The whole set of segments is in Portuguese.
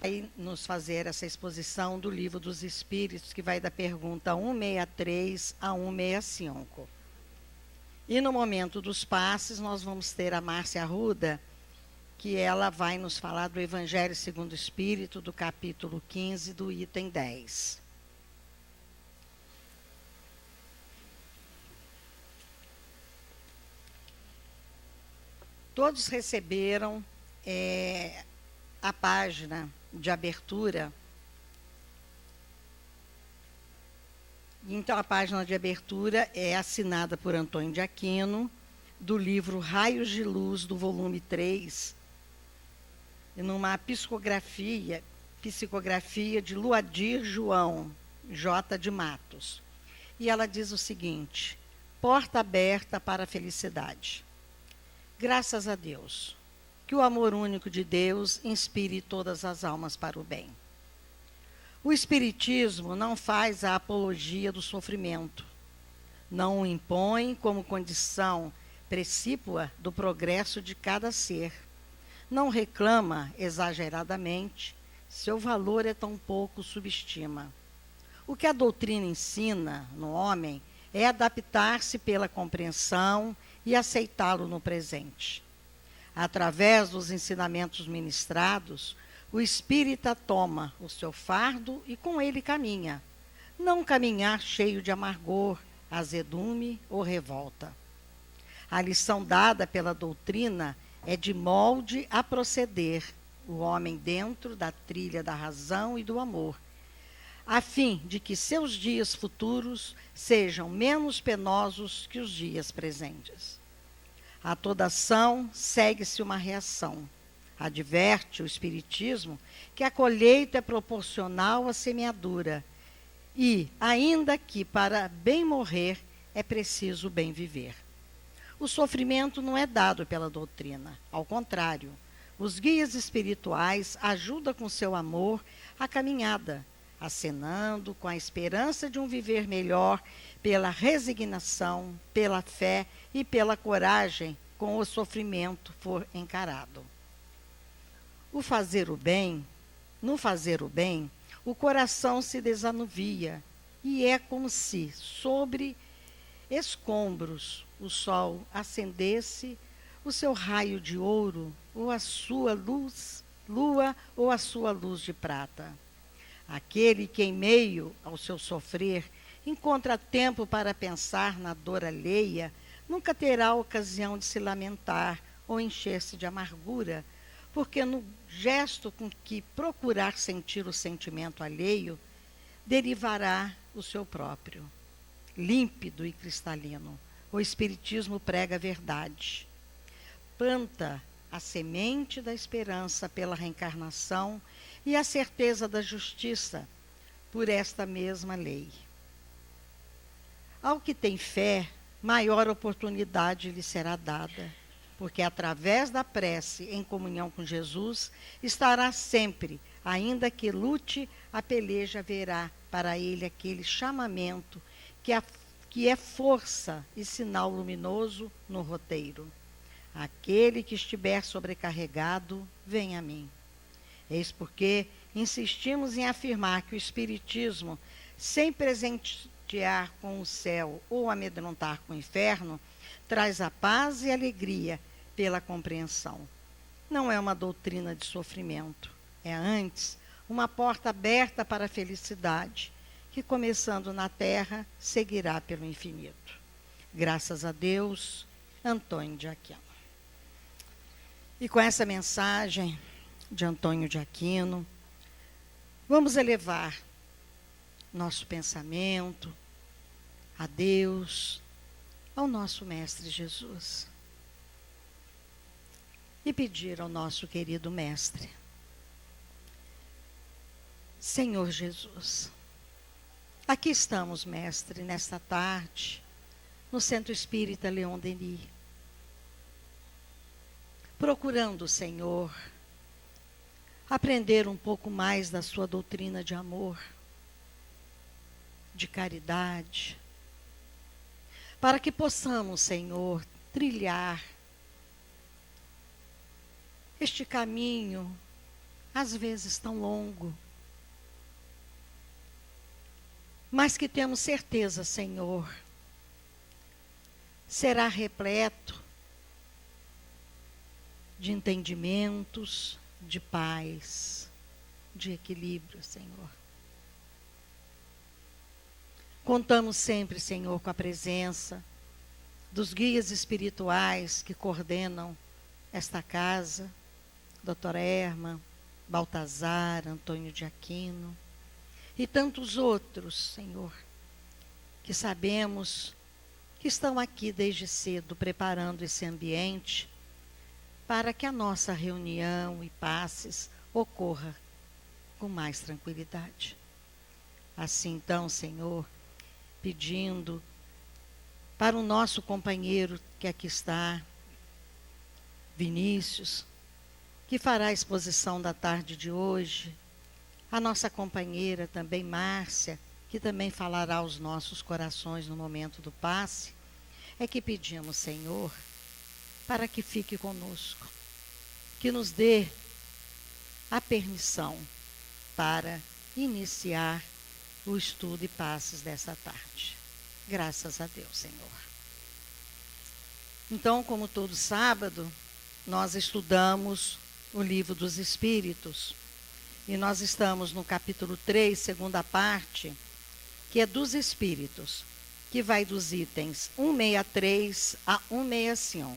vai nos fazer essa exposição do Livro dos Espíritos, que vai da pergunta 163 a 165. E no momento dos passes, nós vamos ter a Márcia Arruda, que ela vai nos falar do Evangelho segundo o Espírito, do capítulo 15, do item 10. Todos receberam a página de abertura. Então, a página de abertura é assinada por Antônio de Aquino, do livro Raios de Luz, do volume 3, numa psicografia de Luadir João, J. de Matos. E ela diz o seguinte: porta aberta para a felicidade. Graças a Deus, que o amor único de Deus inspire todas as almas para o bem. O Espiritismo não faz a apologia do sofrimento, não o impõe como condição precípua do progresso de cada ser, não reclama exageradamente, seu valor é tão pouco subestima. O que a doutrina ensina no homem é adaptar-se pela compreensão e aceitá-lo no presente. Através dos ensinamentos ministrados, o espírita toma o seu fardo e com ele caminha. Não caminhar cheio de amargor, azedume ou revolta. A lição dada pela doutrina é de molde a proceder, o homem dentro da trilha da razão e do amor, a fim de que seus dias futuros sejam menos penosos que os dias presentes. A toda ação segue-se uma reação. Adverte o Espiritismo que a colheita é proporcional à semeadura e, ainda que para bem morrer, é preciso bem viver. O sofrimento não é dado pela doutrina, ao contrário, os guias espirituais ajudam com seu amor a caminhada, acenando com a esperança de um viver melhor pela resignação, pela fé e pela coragem com o sofrimento for encarado. No fazer o bem, o coração se desanuvia e é como se, sobre escombros, o sol acendesse o seu raio de ouro ou a sua lua ou a sua luz de prata. Aquele que, em meio ao seu sofrer, encontra tempo para pensar na dor alheia, nunca terá ocasião de se lamentar ou encher-se de amargura, porque no gesto com que procurar sentir o sentimento alheio, derivará o seu próprio. Límpido e cristalino, o Espiritismo prega a verdade. Planta a semente da esperança pela reencarnação e a certeza da justiça por esta mesma lei. Ao que tem fé, maior oportunidade lhe será dada, porque através da prece em comunhão com Jesus, estará sempre, ainda que lute, a peleja verá para ele aquele chamamento que é força e sinal luminoso no roteiro. Aquele que estiver sobrecarregado, vem a mim. Eis porque insistimos em afirmar que o Espiritismo, sem presentear com o céu ou amedrontar com o inferno, traz a paz e alegria pela compreensão. Não é uma doutrina de sofrimento, é antes uma porta aberta para a felicidade, que começando na terra, seguirá pelo infinito. Graças a Deus, Antônio de Aquino. E com essa mensagem de Antônio de Aquino, vamos elevar nosso pensamento a Deus, ao nosso Mestre Jesus. E pedir ao nosso querido Mestre: Senhor Jesus, aqui estamos, Mestre, nesta tarde, no Centro Espírita Leon Denis, procurando, Senhor, aprender um pouco mais da sua doutrina de amor, de caridade, para que possamos, Senhor, trilhar este caminho às vezes tão longo, mas que temos certeza, Senhor, será repleto de entendimentos, de paz, de equilíbrio, Senhor. Contamos sempre, Senhor, com a presença dos guias espirituais que coordenam esta casa, doutora Erma, Baltazar, Antônio de Aquino, e tantos outros, Senhor, que sabemos que estão aqui desde cedo preparando esse ambiente para que a nossa reunião e passes ocorra com mais tranquilidade. Assim, então, Senhor, pedindo para o nosso companheiro que aqui está, Vinícius, que fará a exposição da tarde de hoje, a nossa companheira também, Márcia, que também falará aos nossos corações no momento do passe, é que pedimos, Senhor, para que fique conosco, que nos dê a permissão para iniciar o estudo e passes dessa tarde. Graças a Deus, Senhor. Então, como todo sábado, nós estudamos o Livro dos Espíritos, e nós estamos no capítulo 3, segunda parte, que é dos Espíritos, que vai dos itens 163 a 165.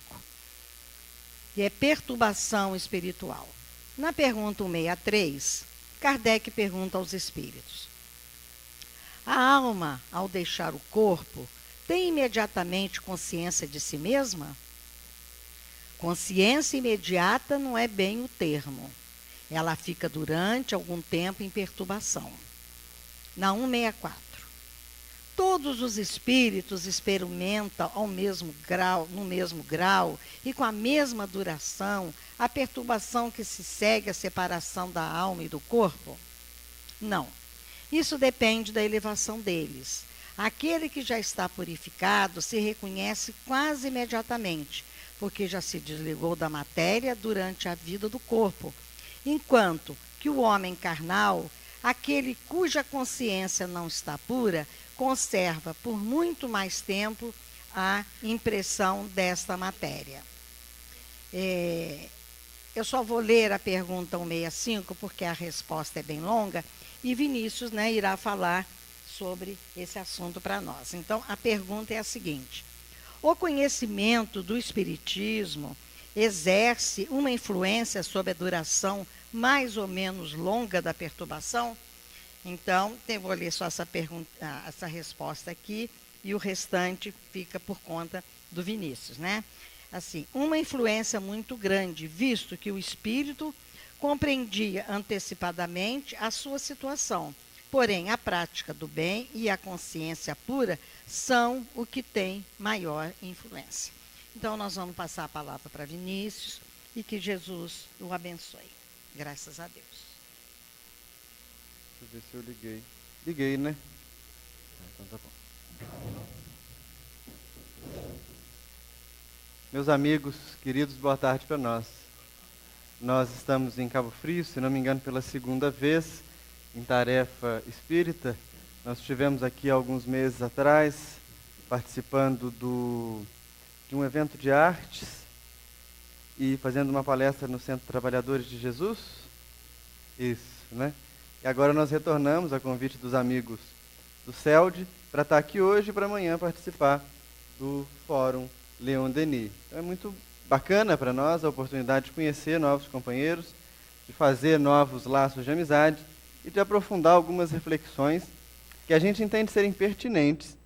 E é perturbação espiritual. Na pergunta 163, Kardec pergunta aos Espíritos: a alma, ao deixar o corpo, tem imediatamente consciência de si mesma? Consciência imediata não é bem o termo. Ela fica durante algum tempo em perturbação. Na 164. Todos os espíritos experimentam no mesmo grau e com a mesma duração a perturbação que se segue à separação da alma e do corpo? Não. Isso depende da elevação deles. Aquele que já está purificado se reconhece quase imediatamente, porque já se desligou da matéria durante a vida do corpo, enquanto que o homem carnal, aquele cuja consciência não está pura, conserva por muito mais tempo a impressão desta matéria. Eu só vou ler a pergunta 165, porque a resposta é bem longa, e Vinícius, irá falar sobre esse assunto para nós. Então, a pergunta é a seguinte: o conhecimento do Espiritismo exerce uma influência sobre a duração mais ou menos longa da perturbação? Então, eu vou ler só essa resposta aqui, e o restante fica por conta do Vinícius, Assim, uma influência muito grande, visto que o espírito compreendia antecipadamente a sua situação. Porém, a prática do bem e a consciência pura são o que tem maior influência. Então, nós vamos passar a palavra para Vinícius e que Jesus o abençoe. Graças a Deus. Deixa eu ver se eu liguei. Liguei, né? Então tá bom. Meus amigos queridos, boa tarde para nós. Nós estamos em Cabo Frio, se não me engano, pela segunda vez, em tarefa espírita. Nós estivemos aqui alguns meses atrás, participando de um evento de artes e fazendo uma palestra no Centro Trabalhadores de Jesus. Isso, E agora nós retornamos a convite dos amigos do CELD para estar aqui hoje e para amanhã participar do Fórum Leon Denis. Então é muito bacana para nós a oportunidade de conhecer novos companheiros, de fazer novos laços de amizade e de aprofundar algumas reflexões que a gente entende serem pertinentes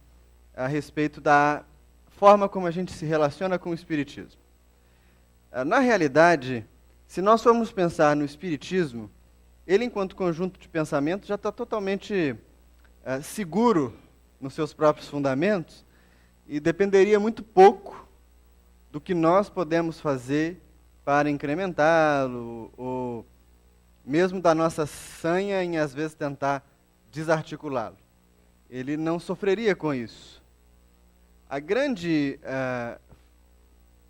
a respeito da forma como a gente se relaciona com o Espiritismo. Na realidade, se nós formos pensar no Espiritismo, ele, enquanto conjunto de pensamento, já está totalmente seguro nos seus próprios fundamentos e dependeria muito pouco do que nós podemos fazer para incrementá-lo, ou mesmo da nossa sanha em, às vezes, tentar desarticulá-lo. Ele não sofreria com isso. A grande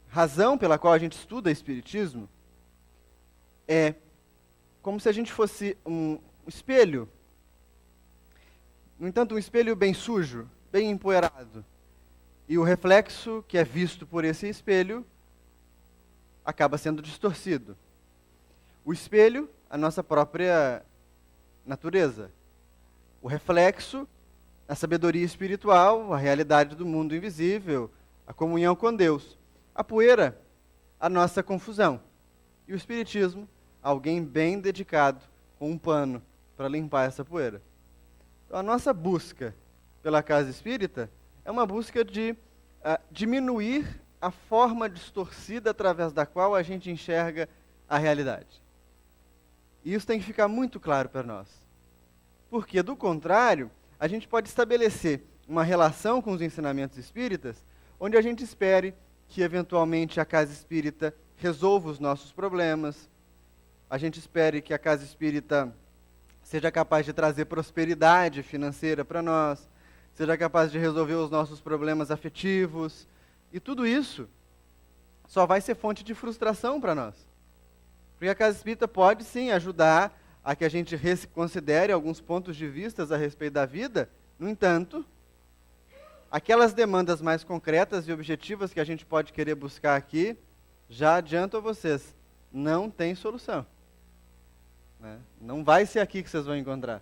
razão pela qual a gente estuda Espiritismo é como se a gente fosse um espelho. No entanto, um espelho bem sujo, bem empoeirado. E o reflexo que é visto por esse espelho acaba sendo distorcido. O espelho, a nossa própria natureza. O reflexo, a sabedoria espiritual, a realidade do mundo invisível, a comunhão com Deus. A poeira, a nossa confusão. E o espiritismo, alguém bem dedicado com um pano para limpar essa poeira. Então, a nossa busca pela casa espírita é uma busca de diminuir a forma distorcida através da qual a gente enxerga a realidade. E isso tem que ficar muito claro para nós. Porque, do contrário, a gente pode estabelecer uma relação com os ensinamentos espíritas, onde a gente espere que, eventualmente, a casa espírita resolva os nossos problemas, a gente espere que a casa espírita seja capaz de trazer prosperidade financeira para nós, seja capaz de resolver os nossos problemas afetivos, e tudo isso só vai ser fonte de frustração para nós. Porque a casa espírita pode sim ajudar a que a gente reconsidere alguns pontos de vista a respeito da vida, no entanto, aquelas demandas mais concretas e objetivas que a gente pode querer buscar aqui, já adianto a vocês, não tem solução. Né? Não vai ser aqui que vocês vão encontrar.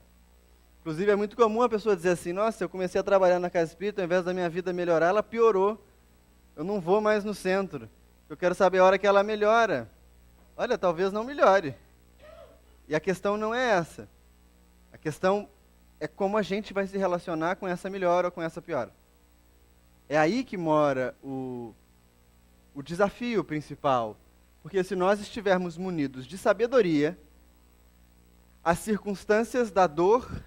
Inclusive, é muito comum a pessoa dizer assim, nossa, eu comecei a trabalhar na casa espírita, ao invés da minha vida melhorar, ela piorou. Eu não vou mais no centro. Eu quero saber a hora que ela melhora. Olha, talvez não melhore. E a questão não é essa. A questão é como a gente vai se relacionar com essa melhora ou com essa piora. É aí que mora o desafio principal. Porque se nós estivermos munidos de sabedoria, as circunstâncias da dor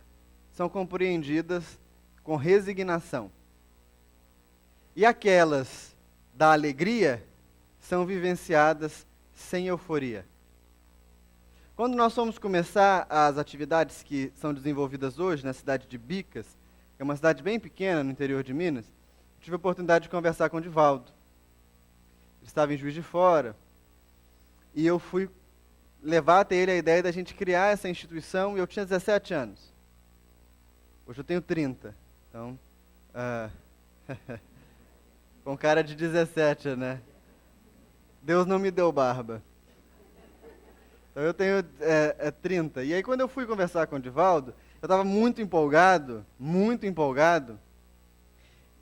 são compreendidas com resignação. E aquelas da alegria são vivenciadas sem euforia. Quando nós fomos começar as atividades que são desenvolvidas hoje na cidade de Bicas, que é uma cidade bem pequena no interior de Minas, tive a oportunidade de conversar com o Divaldo. Ele estava em Juiz de Fora, e eu fui levar até ele a ideia da gente criar essa instituição, e eu tinha 17 anos. Hoje eu tenho 30, então, com cara de 17, né? Deus não me deu barba. Então eu tenho 30. E aí quando eu fui conversar com o Divaldo, eu estava muito empolgado,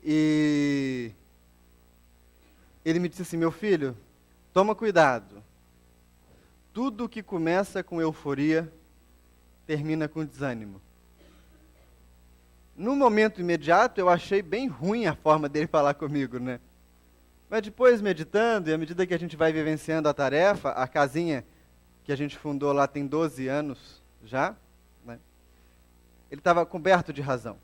e ele me disse assim, meu filho, toma cuidado. Tudo que começa com euforia, termina com desânimo. No momento imediato, eu achei bem ruim a forma dele falar comigo, né? Mas depois, meditando, e à medida que a gente vai vivenciando a tarefa, a casinha que a gente fundou lá tem 12 anos já, né? Ele estava coberto de razão.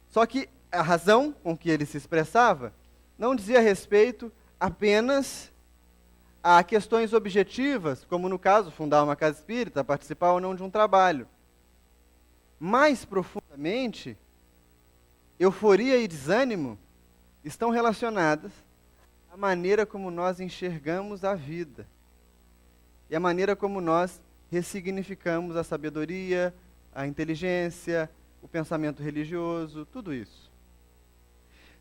Só que a razão com que ele se expressava não dizia respeito apenas a questões objetivas, como no caso, fundar uma casa espírita, participar ou não de um trabalho. Mais profundamente, euforia e desânimo estão relacionadas à maneira como nós enxergamos a vida e à maneira como nós ressignificamos a sabedoria, a inteligência, o pensamento religioso, tudo isso.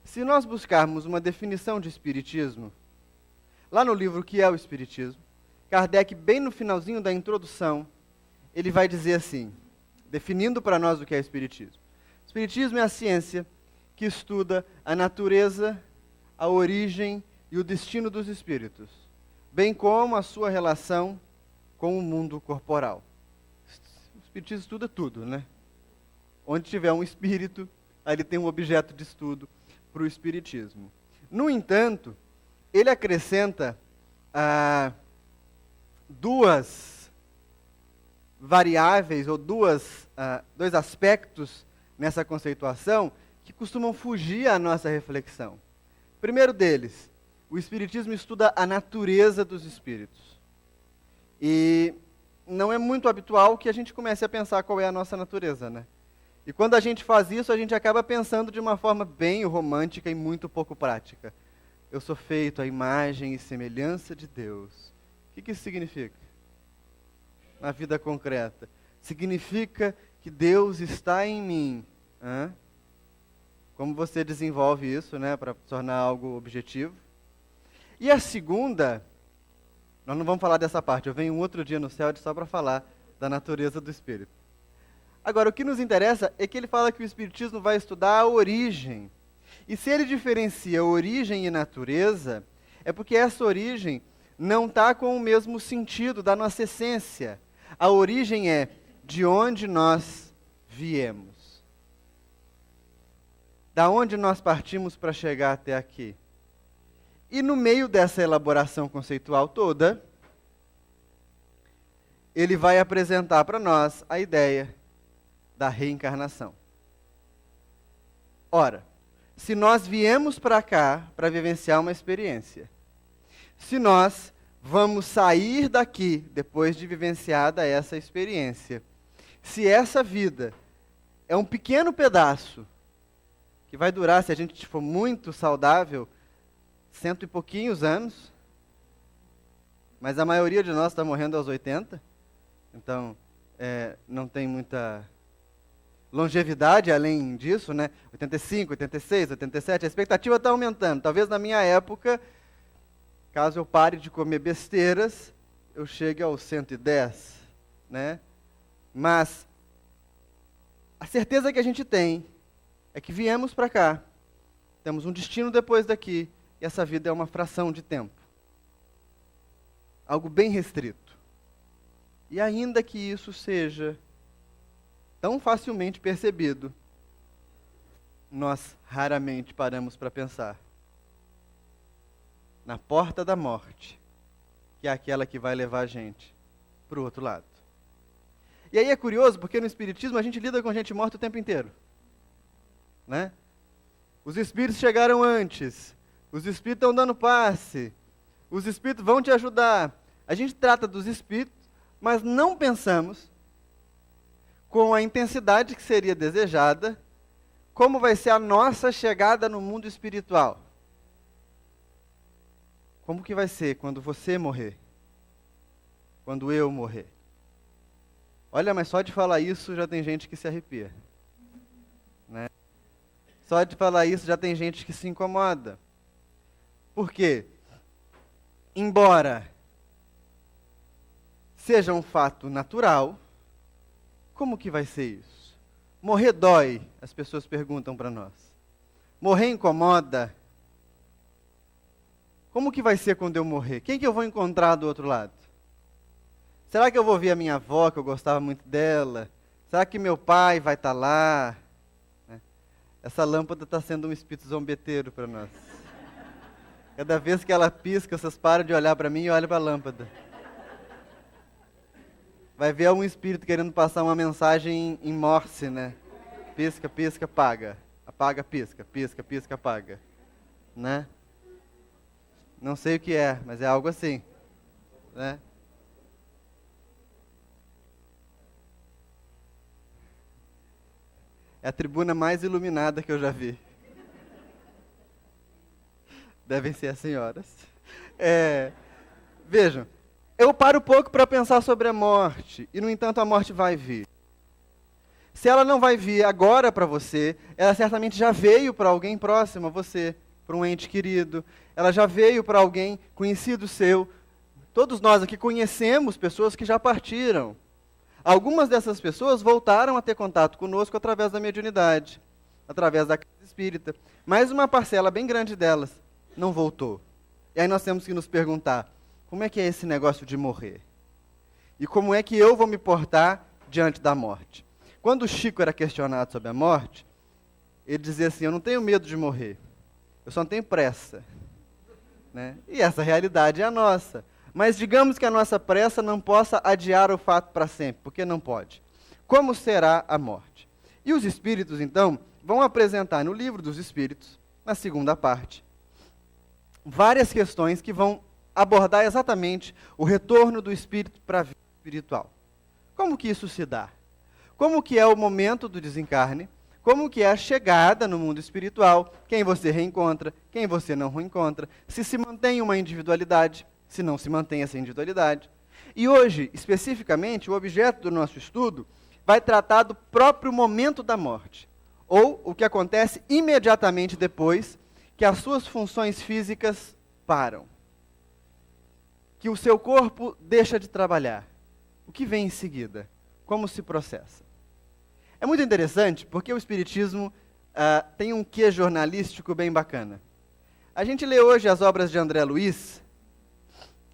Se nós buscarmos uma definição de espiritismo, lá no livro Que é o Espiritismo, Kardec, bem no finalzinho da introdução, ele vai dizer assim, definindo para nós o que é espiritismo. Espiritismo é a ciência que estuda a natureza, a origem e o destino dos espíritos, bem como a sua relação com o mundo corporal. O espiritismo estuda tudo, né? Onde tiver um espírito, ali tem um objeto de estudo para o espiritismo. No entanto, ele acrescenta duas variáveis ou dois aspectos nessa conceituação que costumam fugir à nossa reflexão. Primeiro deles, o Espiritismo estuda a natureza dos espíritos. E não é muito habitual que a gente comece a pensar qual é a nossa natureza, né? E quando a gente faz isso, a gente acaba pensando de uma forma bem romântica e muito pouco prática. Eu sou feito à imagem e semelhança de Deus. O que isso significa? na vida concreta. Significa que Deus está em mim. Como você desenvolve isso, né, para tornar algo objetivo? E a segunda, nós não vamos falar dessa parte, eu venho um outro dia no céu só para falar da natureza do Espírito. Agora, o que nos interessa é que ele fala que o Espiritismo vai estudar a origem. E se ele diferencia origem e natureza, é porque essa origem não está com o mesmo sentido da nossa essência. A origem é de onde nós viemos. Da onde nós partimos para chegar até aqui. E no meio dessa elaboração conceitual toda, ele vai apresentar para nós a ideia da reencarnação. Ora, se nós viemos para cá para vivenciar uma experiência, se nós vamos sair daqui depois de vivenciada essa experiência, se essa vida é um pequeno pedaço que vai durar, se a gente for muito saudável, 100 e pouquinhos anos, mas a maioria de nós está morrendo aos 80, então não tem muita longevidade além disso, né? 85, 86, 87, a expectativa está aumentando. Talvez na minha época, caso eu pare de comer besteiras, eu chegue aos 110, né? Mas a certeza que a gente tem é que viemos para cá, temos um destino depois daqui, e essa vida é uma fração de tempo. Algo bem restrito. E ainda que isso seja tão facilmente percebido, nós raramente paramos para pensar na porta da morte, que é aquela que vai levar a gente para o outro lado. E aí é curioso, porque no Espiritismo a gente lida com gente morta o tempo inteiro. Né? Os espíritos chegaram antes, os espíritos estão dando passe, os espíritos vão te ajudar. A gente trata dos espíritos, mas não pensamos com a intensidade que seria desejada, como vai ser a nossa chegada no mundo espiritual. Como que vai ser quando você morrer? Quando eu morrer? Olha, mas só de falar isso já tem gente que se arrepia. Né? Só de falar isso já tem gente que se incomoda. Por quê? Embora seja um fato natural, como que vai ser isso? Morrer dói, as pessoas perguntam para nós. Morrer incomoda? Como que vai ser quando eu morrer? Quem que eu vou encontrar do outro lado? Será que eu vou ver a minha avó, que eu gostava muito dela? Será que meu pai vai estar lá? Essa lâmpada está sendo um espírito zombeteiro para nós. Cada vez que ela pisca, vocês param de olhar para mim e olham para a lâmpada. Vai ver um espírito querendo passar uma mensagem em Morse, né? Pisca, pisca, apaga. Apaga, pisca, pisca, pisca, apaga. Né? Não sei o que é, mas é algo assim. Né? É a tribuna mais iluminada que eu já vi. Devem ser as senhoras. Vejam, eu paro pouco para pensar sobre a morte, e no entanto a morte vai vir. Se ela não vai vir agora para você, ela certamente já veio para alguém próximo a você, para um ente querido, ela já veio para alguém conhecido seu. Todos nós aqui conhecemos pessoas que já partiram. Algumas dessas pessoas voltaram a ter contato conosco através da mediunidade, através da casa espírita, mas uma parcela bem grande delas não voltou. E aí nós temos que nos perguntar, como é que é esse negócio de morrer? E como é que eu vou me portar diante da morte? Quando o Chico era questionado sobre a morte, ele dizia assim, eu não tenho medo de morrer, eu só não tenho pressa. Né? E essa realidade é a nossa. Mas digamos que a nossa pressa não possa adiar o fato para sempre, porque não pode. Como será a morte? E os espíritos, então, vão apresentar no Livro dos Espíritos, na segunda parte, várias questões que vão abordar exatamente o retorno do espírito para a vida espiritual. Como que isso se dá? Como que é o momento do desencarne? Como que é a chegada no mundo espiritual? Quem você reencontra? Quem você não reencontra? Se mantém uma individualidade? Se não se mantém essa individualidade? E hoje, especificamente, o objeto do nosso estudo vai tratar do próprio momento da morte, ou o que acontece imediatamente depois que as suas funções físicas param, que o seu corpo deixa de trabalhar. O que vem em seguida? Como se processa? É muito interessante porque o Espiritismo tem um quê jornalístico bem bacana. A gente lê hoje as obras de André Luiz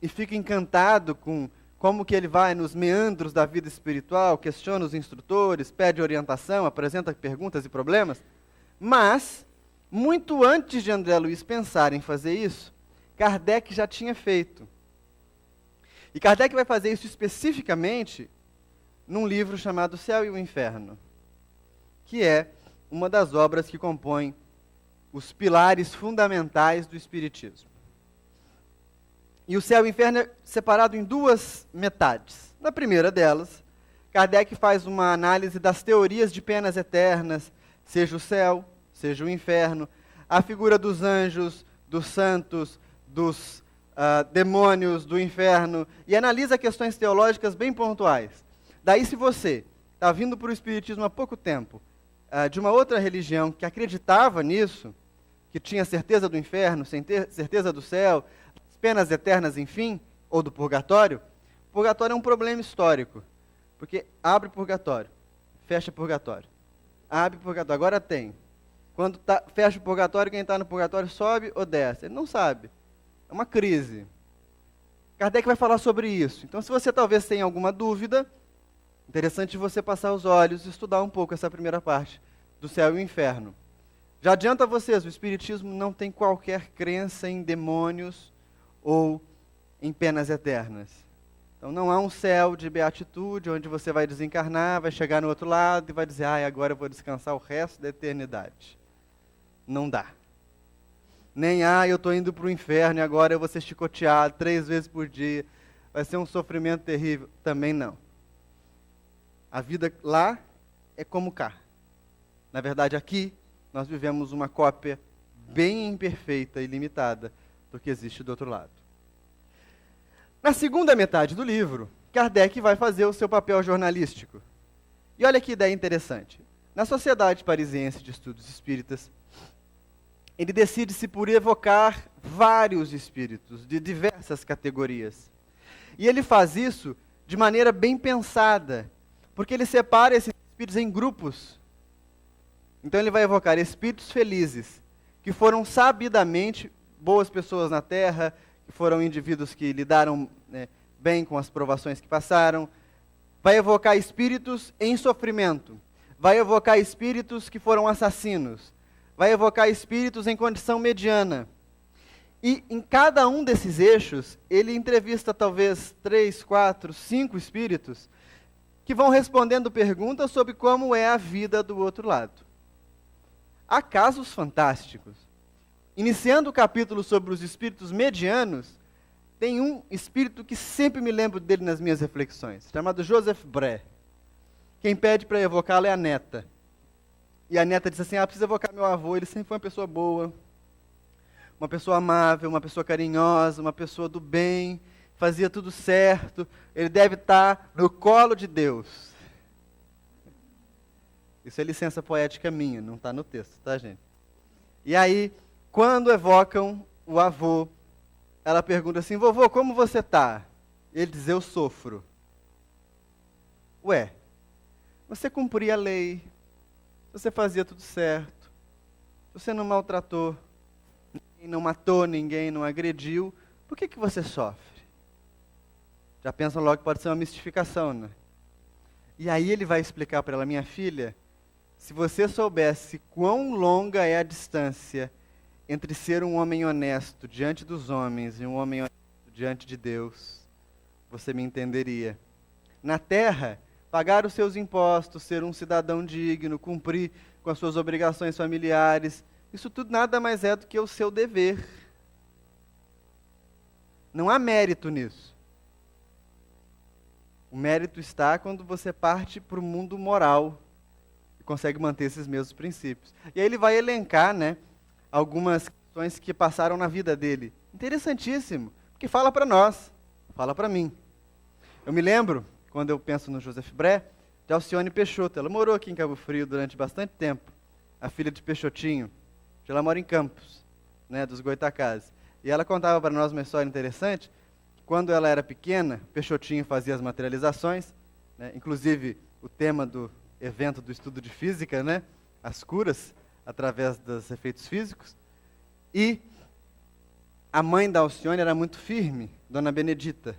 e fica encantado com como que ele vai nos meandros da vida espiritual, questiona os instrutores, pede orientação, apresenta perguntas e problemas. Mas, muito antes de André Luiz pensar em fazer isso, Kardec já tinha feito. E Kardec vai fazer isso especificamente num livro chamado O Céu e o Inferno, que é uma das obras que compõem os pilares fundamentais do Espiritismo. E o céu e o inferno é separado em duas metades. Na primeira delas, Kardec faz uma análise das teorias de penas eternas, seja o céu, seja o inferno, a figura dos anjos, dos santos, dos demônios, do inferno, e analisa questões teológicas bem pontuais. Daí, se você está vindo para o Espiritismo há pouco tempo, de uma outra religião que acreditava nisso, que tinha certeza do inferno, certeza do céu, penas eternas, enfim, ou do purgatório, o purgatório é um problema histórico, porque abre purgatório, fecha purgatório, abre purgatório, agora tem. Quando fecha o purgatório, quem está no purgatório sobe ou desce? Ele não sabe, é uma crise. Kardec vai falar sobre isso, então se você talvez tenha alguma dúvida, interessante você passar os olhos e estudar um pouco essa primeira parte do céu e o inferno. Já adianto a vocês, o Espiritismo não tem qualquer crença em demônios ou em penas eternas. Então não há um céu de beatitude onde você vai desencarnar, vai chegar no outro lado e vai dizer, agora eu vou descansar o resto da eternidade. Não dá. Nem, eu estou indo para o inferno e agora eu vou ser chicoteado 3 vezes por dia, vai ser um sofrimento terrível. Também não. A vida lá é como cá. Na verdade, aqui, nós vivemos uma cópia bem imperfeita e limitada do que existe do outro lado. Na segunda metade do livro, Kardec vai fazer o seu papel jornalístico. E olha que ideia interessante. Na Sociedade Parisiense de Estudos Espíritas, ele decide-se por evocar vários espíritos de diversas categorias. E ele faz isso de maneira bem pensada, porque ele separa esses espíritos em grupos. Então ele vai evocar espíritos felizes, que foram sabidamente boas pessoas na Terra, que foram indivíduos que lidaram bem com as provações que passaram. Vai evocar espíritos em sofrimento. Vai evocar espíritos que foram assassinos. Vai evocar espíritos em condição mediana. E em cada um desses eixos, ele entrevista talvez 3, 4, 5 espíritos que vão respondendo perguntas sobre como é a vida do outro lado. Há casos fantásticos. Iniciando o capítulo sobre os espíritos medianos, tem um espírito que sempre me lembro dele nas minhas reflexões, chamado Joseph Bré. Quem pede para evocá-lo é a neta. E a neta diz assim, precisa evocar meu avô, ele sempre foi uma pessoa boa, uma pessoa amável, uma pessoa carinhosa, uma pessoa do bem, fazia tudo certo, ele deve estar no colo de Deus. Isso é licença poética minha, não está no texto, tá, gente? E aí, quando evocam o avô, ela pergunta assim, vovô, como você está? Ele diz, eu sofro. Ué, você cumpria a lei, você fazia tudo certo, você não maltratou, ninguém não matou ninguém, não agrediu, por que você sofre? Já pensam logo que pode ser uma mistificação, né? E aí ele vai explicar para ela, minha filha, se você soubesse quão longa é a distância entre ser um homem honesto diante dos homens e um homem honesto diante de Deus, você me entenderia. Na terra, pagar os seus impostos, ser um cidadão digno, cumprir com as suas obrigações familiares, isso tudo nada mais é do que o seu dever. Não há mérito nisso. O mérito está quando você parte para o mundo moral e consegue manter esses mesmos princípios. E aí ele vai elencar, algumas questões que passaram na vida dele. Interessantíssimo, porque fala para nós, fala para mim. Eu me lembro, quando eu penso no Joseph Bré, de Alcione Peixoto. Ela morou aqui em Cabo Frio durante bastante tempo, a filha de Peixotinho. Ela mora em Campos, né, dos Goitacazes. E ela contava para nós uma história interessante. Quando ela era pequena, Peixotinho fazia as materializações, né, inclusive o tema do evento do estudo de física, né, as curas através dos efeitos físicos. E a mãe da Alcione era muito firme, Dona Benedita,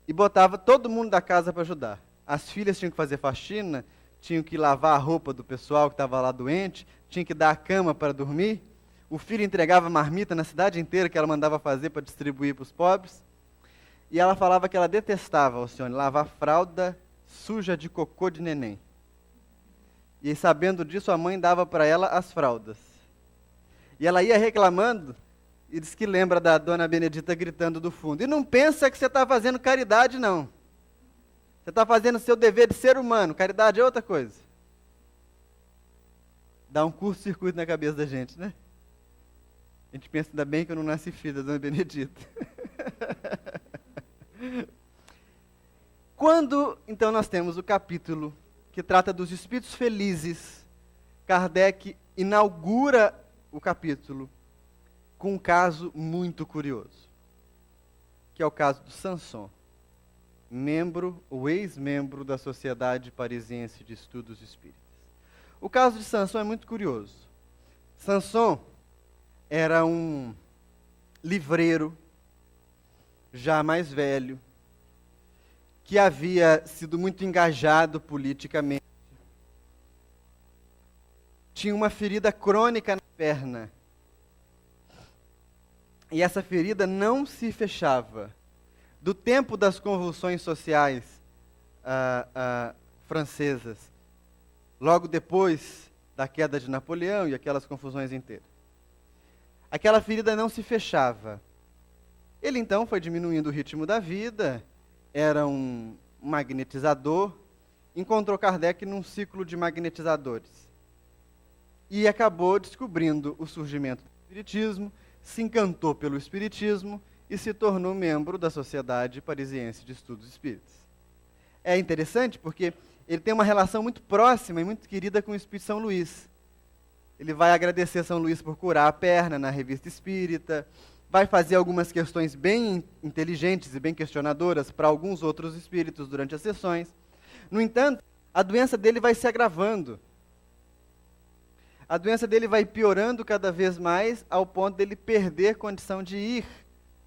e botava todo mundo da casa para ajudar. As filhas tinham que fazer faxina, tinham que lavar a roupa do pessoal que estava lá doente, tinham que dar a cama para dormir. O filho entregava marmita na cidade inteira que ela mandava fazer para distribuir para os pobres. E ela falava que ela detestava, Alcione, lavar fralda suja de cocô de neném. E sabendo disso, a mãe dava para ela as fraldas. E ela ia reclamando, e diz que lembra da Dona Benedita gritando do fundo: e não pensa que você está fazendo caridade, não. Você está fazendo o seu dever de ser humano, caridade é outra coisa. Dá um curto-circuito na cabeça da gente, né? A gente pensa, ainda bem que eu não nasci filho da Dona Benedita. Quando, então, nós temos o capítulo que trata dos espíritos felizes, Kardec inaugura o capítulo com um caso muito curioso, que é o caso do Sanson, membro ou ex-membro da Sociedade Parisiense de Estudos Espíritas. O caso de Sanson é muito curioso. Sanson era um livreiro, já mais velho, que havia sido muito engajado politicamente. Tinha uma ferida crônica na perna. E essa ferida não se fechava. Do tempo das convulsões sociais francesas, logo depois da queda de Napoleão e aquelas confusões inteiras. Aquela ferida não se fechava. Ele então foi diminuindo o ritmo da vida, era um magnetizador, encontrou Kardec num ciclo de magnetizadores. E acabou descobrindo o surgimento do Espiritismo, se encantou pelo Espiritismo e se tornou membro da Sociedade Parisiense de Estudos Espíritas. É interessante porque ele tem uma relação muito próxima e muito querida com o Espírito São Luís. Ele vai agradecer São Luís por curar a perna na Revista Espírita, vai fazer algumas questões bem inteligentes e bem questionadoras para alguns outros espíritos durante as sessões. No entanto, a doença dele vai se agravando. A doença dele vai piorando cada vez mais, ao ponto dele perder condição de ir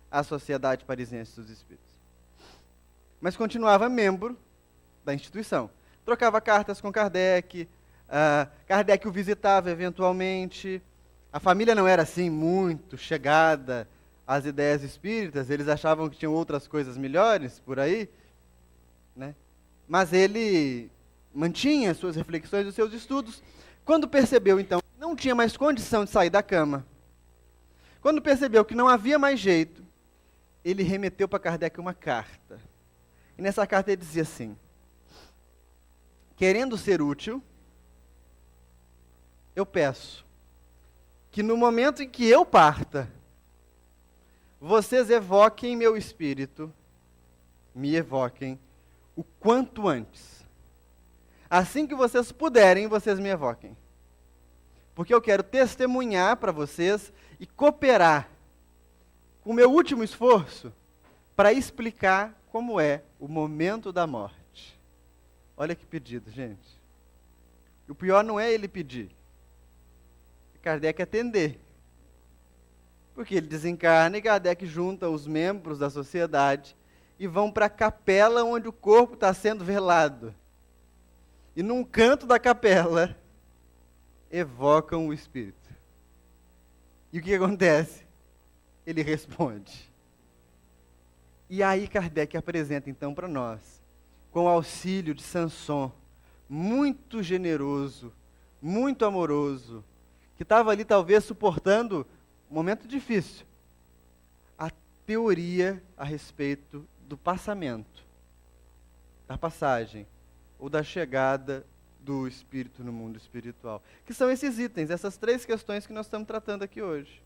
à Sociedade Parisiense dos Espíritos. Mas continuava membro da instituição. Trocava cartas com Kardec, Kardec o visitava eventualmente. A família não era assim muito chegada às ideias espíritas, eles achavam que tinham outras coisas melhores por aí, né? Mas ele mantinha suas reflexões, os seus estudos. Quando percebeu, então, que não tinha mais condição de sair da cama, quando percebeu que não havia mais jeito, ele remeteu para Kardec uma carta. E nessa carta ele dizia assim: querendo ser útil, eu peço que no momento em que eu parta, vocês evoquem meu espírito, me evoquem o quanto antes. Assim que vocês puderem, vocês me evoquem. Porque eu quero testemunhar para vocês e cooperar com o meu último esforço para explicar como é o momento da morte. Olha que pedido, gente. O pior não é ele pedir, é Kardec atender. Porque ele desencarna e Kardec junta os membros da sociedade e vão para a capela onde o corpo está sendo velado. E num canto da capela, evocam o espírito. E o que acontece? Ele responde. E aí Kardec apresenta então para nós, com o auxílio de Sanson, muito generoso, muito amoroso, que estava ali talvez suportando um momento difícil, a teoria a respeito do passamento, da passagem, ou da chegada do espírito no mundo espiritual. Que são esses itens, essas três questões que nós estamos tratando aqui hoje.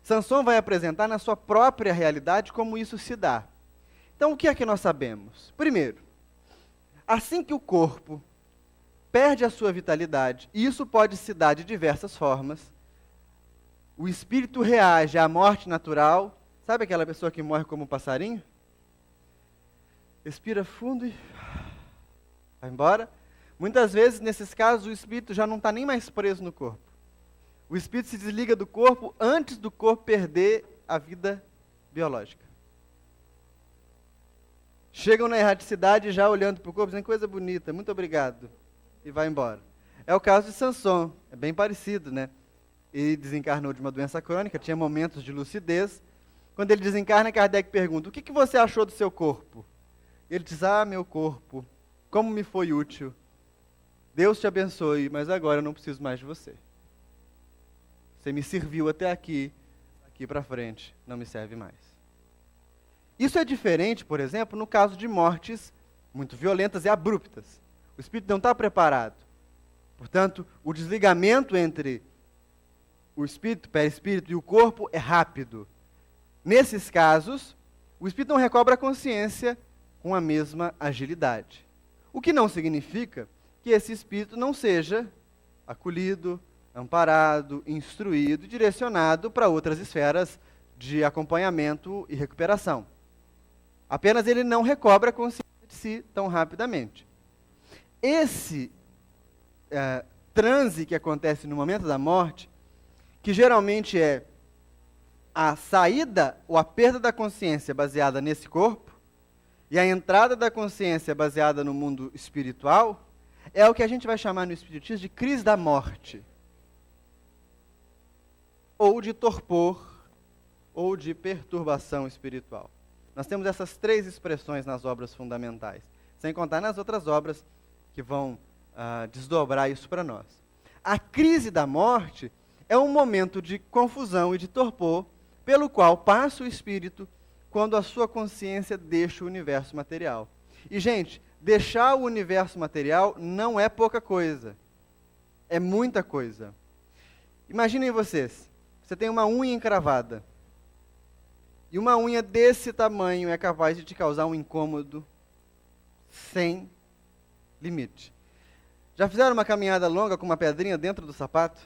Sanson vai apresentar na sua própria realidade como isso se dá. Então, o que é que nós sabemos? Primeiro, assim que o corpo perde a sua vitalidade, e isso pode se dar de diversas formas, o espírito reage à morte natural. Sabe aquela pessoa que morre como um passarinho? Respira fundo e vai embora. Muitas vezes, nesses casos, o espírito já não está nem mais preso no corpo. O espírito se desliga do corpo antes do corpo perder a vida biológica. Chegam na erraticidade já olhando para o corpo, dizendo coisa bonita, muito obrigado, e vai embora. É o caso de Sansão, é bem parecido, né? Ele desencarnou de uma doença crônica, tinha momentos de lucidez. Quando ele desencarna, Kardec pergunta, o que você achou do seu corpo? Ele diz, meu corpo, como me foi útil. Deus te abençoe, mas agora eu não preciso mais de você. Você me serviu até aqui, aqui para frente, não me serve mais. Isso é diferente, por exemplo, no caso de mortes muito violentas e abruptas. O espírito não está preparado. Portanto, o desligamento entre o espírito, perispírito e o corpo é rápido. Nesses casos, o espírito não recobra a consciência com a mesma agilidade. O que não significa que esse espírito não seja acolhido, amparado, instruído e direcionado para outras esferas de acompanhamento e recuperação. Apenas ele não recobra a consciência de si tão rapidamente. Esse transe que acontece no momento da morte, que geralmente é a saída ou a perda da consciência baseada nesse corpo, e a entrada da consciência baseada no mundo espiritual, é o que a gente vai chamar no espiritismo de crise da morte, ou de torpor, ou de perturbação espiritual. Nós temos essas três expressões nas obras fundamentais, sem contar nas outras obras que vão desdobrar isso para nós. A crise da morte é um momento de confusão e de torpor, pelo qual passa o espírito quando a sua consciência deixa o universo material. E, gente, deixar o universo material não é pouca coisa. É muita coisa. Imaginem vocês, você tem uma unha encravada. E uma unha desse tamanho é capaz de te causar um incômodo sem limite. Já fizeram uma caminhada longa com uma pedrinha dentro do sapato?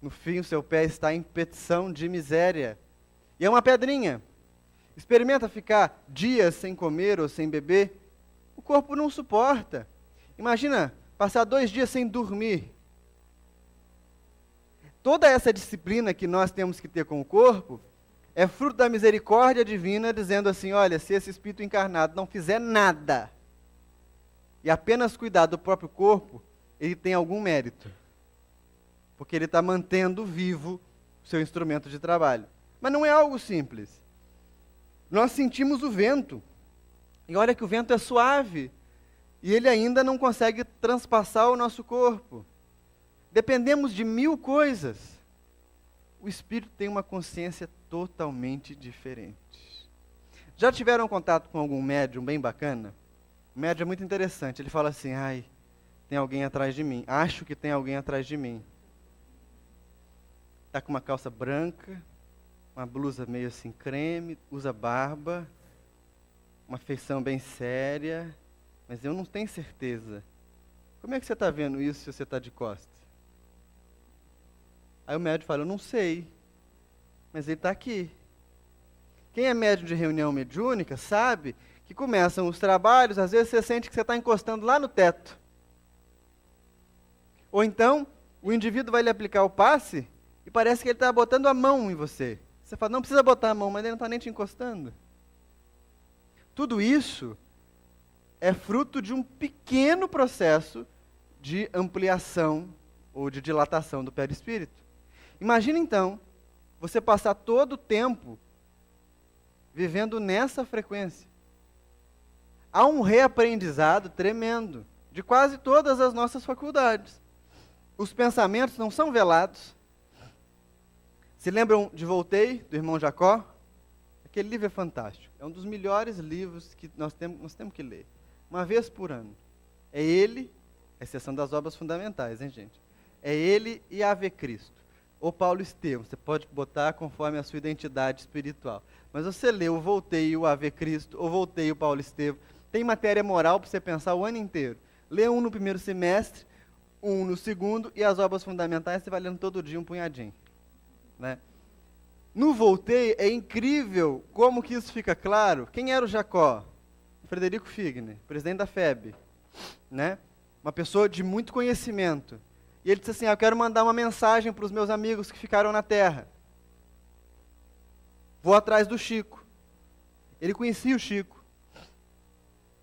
No fim, o seu pé está em petição de miséria. E é uma pedrinha. Experimenta ficar dias sem comer ou sem beber. O corpo não suporta. Imagina passar 2 dias sem dormir. Toda essa disciplina que nós temos que ter com o corpo é fruto da misericórdia divina, dizendo assim, olha, se esse espírito encarnado não fizer nada e apenas cuidar do próprio corpo, ele tem algum mérito. Porque ele está mantendo vivo o seu instrumento de trabalho. Mas não é algo simples. Nós sentimos o vento. E olha que o vento é suave. E ele ainda não consegue transpassar o nosso corpo. Dependemos de 1000 coisas. O espírito tem uma consciência totalmente diferente. Já tiveram contato com algum médium bem bacana? O médium é muito interessante. Ele fala assim, tem alguém atrás de mim. Acho que tem alguém atrás de mim. Está com uma calça branca, uma blusa meio assim creme, usa barba, uma feição bem séria, mas eu não tenho certeza. Como é que você está vendo isso se você está de costas? Aí o médium fala, eu não sei, mas ele está aqui. Quem é médium de reunião mediúnica sabe que começam os trabalhos, às vezes você sente que você está encostando lá no teto. Ou então, o indivíduo vai lhe aplicar o passe e parece que ele está botando a mão em você. Você fala, não precisa botar a mão, mas ele não está nem te encostando. Tudo isso é fruto de um pequeno processo de ampliação ou de dilatação do perispírito. Imagina então, você passar todo o tempo vivendo nessa frequência. Há um reaprendizado tremendo de quase todas as nossas faculdades. Os pensamentos não são velados. Se lembram de Voltaire, do irmão Jacó? Aquele livro é fantástico. É um dos melhores livros que nós temos que ler. Uma vez por ano. É ele, a exceção das obras fundamentais, hein, gente? É ele e Ave Cristo. ou Paulo Estevão, você pode botar conforme a sua identidade espiritual. Mas você lê o Voltei e o Ave Cristo, ou Voltei e o Paulo Estevão, tem matéria moral para você pensar o ano inteiro. Lê um no primeiro semestre, um no segundo, e as obras fundamentais você vai lendo todo dia um punhadinho. Né? No Voltei é incrível como que isso fica claro. Quem era o Jacó? Frederico Figner, presidente da FEB. Né? Uma pessoa de muito conhecimento. E ele disse assim, eu quero mandar uma mensagem para os meus amigos que ficaram na terra. Vou atrás do Chico. Ele conhecia o Chico.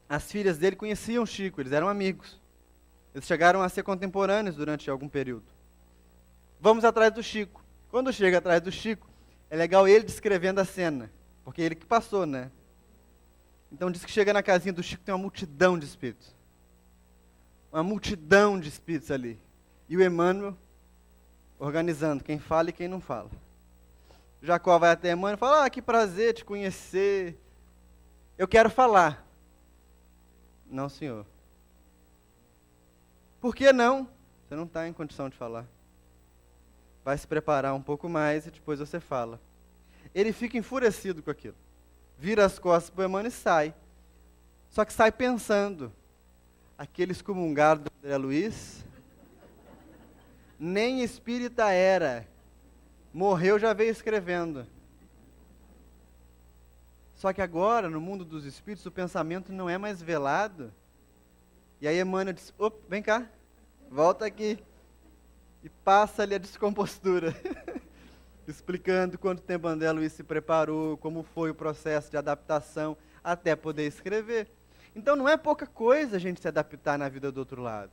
As filhas dele conheciam o Chico, eles eram amigos. Eles chegaram a ser contemporâneos durante algum período. Vamos atrás do Chico. Quando chega atrás do Chico, é legal ele descrevendo a cena, porque ele que passou, né? Então diz que chega na casinha do Chico, tem uma multidão de espíritos. Uma multidão de espíritos ali. E o Emmanuel organizando quem fala e quem não fala. Jacó vai até Emmanuel e fala, que prazer te conhecer. Eu quero falar. Não, senhor. Por que não? Você não está em condição de falar. Vai se preparar um pouco mais e depois você fala. Ele fica enfurecido com aquilo. Vira as costas para o Emmanuel e sai. Só que sai pensando. Aquele excomungado do André Luiz, nem espírita era. Morreu, já veio escrevendo. Só que agora, no mundo dos espíritos, o pensamento não é mais velado. E aí Emmanuel diz, vem cá, volta aqui. E passa-lhe a descompostura. Explicando quanto tempo André Luiz se preparou, como foi o processo de adaptação, até poder escrever. Então não é pouca coisa a gente se adaptar na vida do outro lado.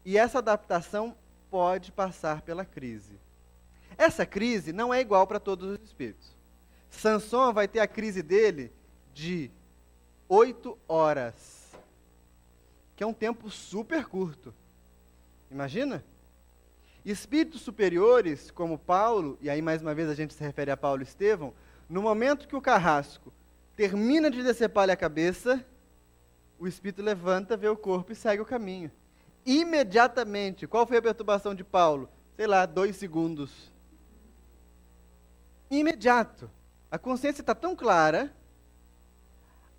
E essa adaptação pode passar pela crise. Essa crise não é igual para todos os espíritos. Sanson vai ter a crise dele de 8 horas, que é um tempo super curto. Imagina? Espíritos superiores, como Paulo, e aí mais uma vez a gente se refere a Paulo Estevão, no momento que o carrasco termina de decepar-lhe a cabeça, o espírito levanta, vê o corpo e segue o caminho. Imediatamente. Qual foi a perturbação de Paulo? Sei lá, 2 segundos. Imediato. A consciência está tão clara,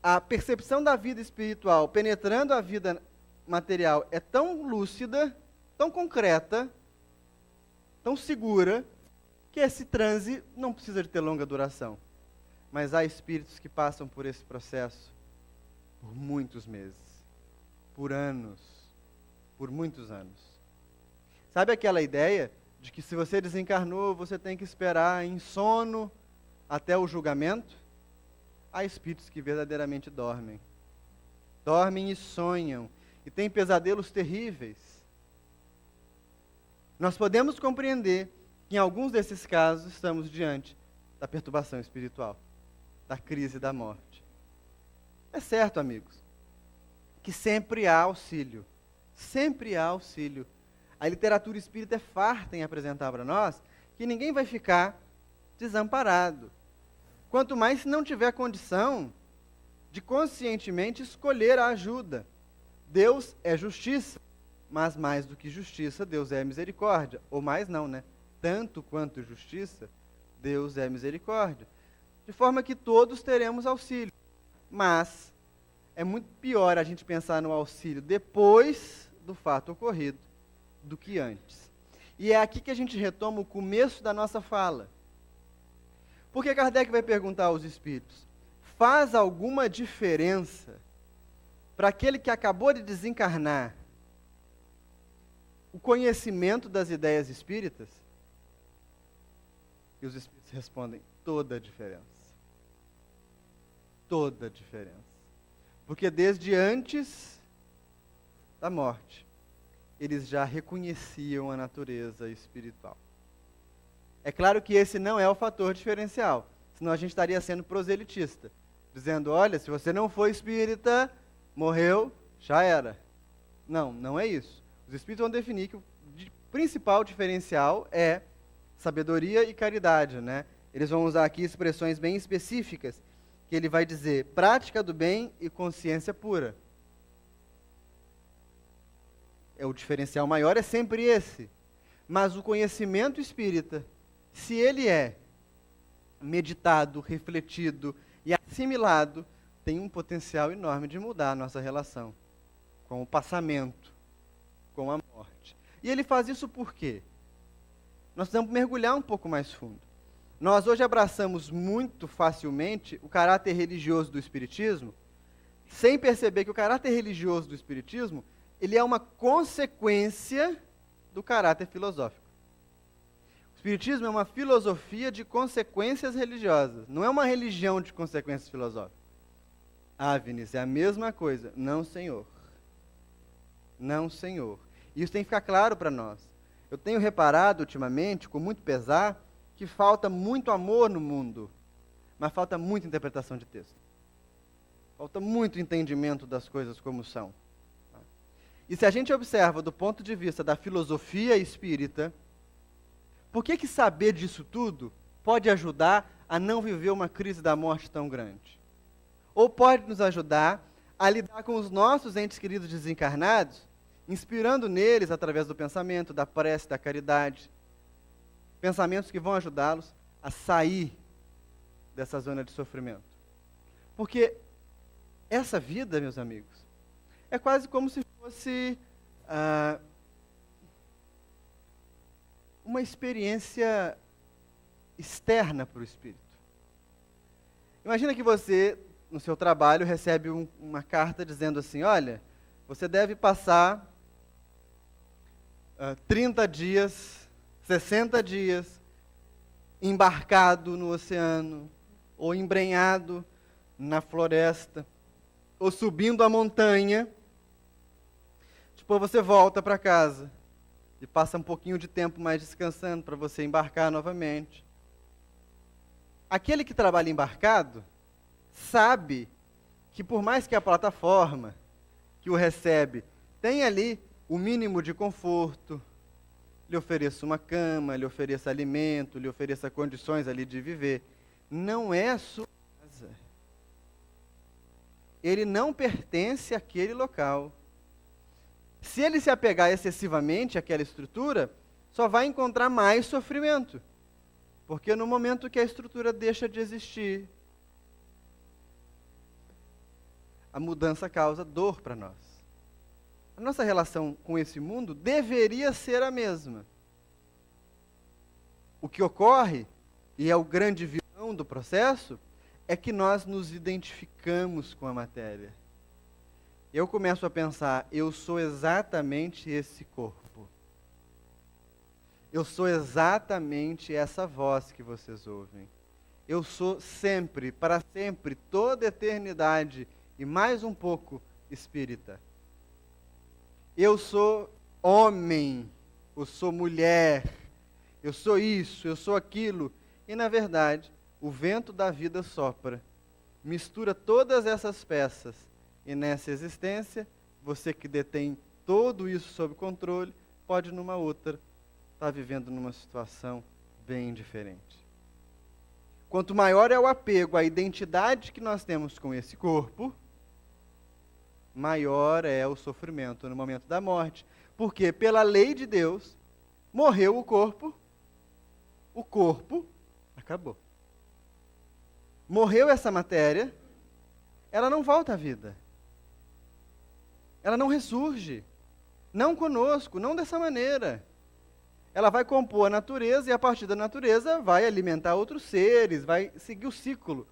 a percepção da vida espiritual penetrando a vida material é tão lúcida, tão concreta, tão segura, que esse transe não precisa de ter longa duração. Mas há espíritos que passam por esse processo por muitos meses, por anos, por muitos anos. Sabe aquela ideia de que se você desencarnou, você tem que esperar em sono até o julgamento? Há espíritos que verdadeiramente dormem. Dormem e sonham, e têm pesadelos terríveis. Nós podemos compreender que em alguns desses casos estamos diante da perturbação espiritual, da crise da morte. É certo, amigos, que sempre há auxílio. Sempre há auxílio. A literatura espírita é farta em apresentar para nós que ninguém vai ficar desamparado. Quanto mais se não tiver condição de conscientemente escolher a ajuda. Deus é justiça, mas mais do que justiça, Deus é misericórdia. Ou mais não, né? Tanto quanto justiça, Deus é misericórdia. De forma que todos teremos auxílio. Mas é muito pior a gente pensar no auxílio depois do fato ocorrido do que antes. E é aqui que a gente retoma o começo da nossa fala. Porque Kardec vai perguntar aos espíritos, faz alguma diferença para aquele que acabou de desencarnar o conhecimento das ideias espíritas? E os espíritos respondem, toda a diferença. Toda a diferença. Porque desde antes da morte, eles já reconheciam a natureza espiritual. É claro que esse não é o fator diferencial, senão a gente estaria sendo proselitista, dizendo, olha, se você não for espírita, morreu, já era. Não, não é isso. Os espíritos vão definir que o principal diferencial é sabedoria e caridade, né? Eles vão usar aqui expressões bem específicas, que ele vai dizer prática do bem e consciência pura. O diferencial maior é sempre esse. Mas o conhecimento espírita, se ele é meditado, refletido e assimilado, tem um potencial enorme de mudar a nossa relação com o passamento, com a morte. E ele faz isso por quê? Nós precisamos mergulhar um pouco mais fundo. Nós hoje abraçamos muito facilmente o caráter religioso do Espiritismo, sem perceber que o caráter religioso do Espiritismo, ele é uma consequência do caráter filosófico. O Espiritismo é uma filosofia de consequências religiosas, não é uma religião de consequências filosóficas. Ah, Vinícius, é a mesma coisa. Não, senhor. Não, senhor. Isso tem que ficar claro para nós. Eu tenho reparado ultimamente, com muito pesar, que falta muito amor no mundo, mas falta muita interpretação de texto. Falta muito entendimento das coisas como são. E se a gente observa do ponto de vista da filosofia espírita, por que saber disso tudo pode ajudar a não viver uma crise da morte tão grande? Ou pode nos ajudar a lidar com os nossos entes queridos desencarnados, inspirando neles através do pensamento, da prece, da caridade, pensamentos que vão ajudá-los a sair dessa zona de sofrimento. Porque essa vida, meus amigos, é quase como se fosse uma experiência externa para o espírito. Imagina que você, no seu trabalho, recebe uma carta dizendo assim, olha, você deve passar 30 dias, 60 dias, embarcado no oceano, ou embrenhado na floresta, ou subindo a montanha. Depois você volta para casa e passa um pouquinho de tempo mais descansando para você embarcar novamente. Aquele que trabalha embarcado sabe que por mais que a plataforma que o recebe tenha ali o mínimo de conforto, lhe ofereça uma cama, lhe ofereça alimento, lhe ofereça condições ali de viver, não é a sua casa. Ele não pertence àquele local. Se ele se apegar excessivamente àquela estrutura, só vai encontrar mais sofrimento. Porque no momento que a estrutura deixa de existir, a mudança causa dor para nós. A nossa relação com esse mundo deveria ser a mesma. O que ocorre, e é o grande vilão do processo, é que nós nos identificamos com a matéria. Eu começo a pensar, eu sou exatamente esse corpo. Eu sou exatamente essa voz que vocês ouvem. Eu sou sempre, para sempre, toda eternidade e mais um pouco espírita. Eu sou homem, eu sou mulher, eu sou isso, eu sou aquilo. E na verdade, o vento da vida sopra, mistura todas essas peças. E nessa existência, você que detém tudo isso sob controle, pode numa outra estar vivendo numa situação bem diferente. Quanto maior é o apego à identidade que nós temos com esse corpo, maior é o sofrimento no momento da morte. Porque pela lei de Deus, morreu o corpo acabou. Morreu essa matéria, ela não volta à vida. Ela não ressurge. Não conosco, não dessa maneira. Ela vai compor a natureza e a partir da natureza vai alimentar outros seres, vai seguir o ciclo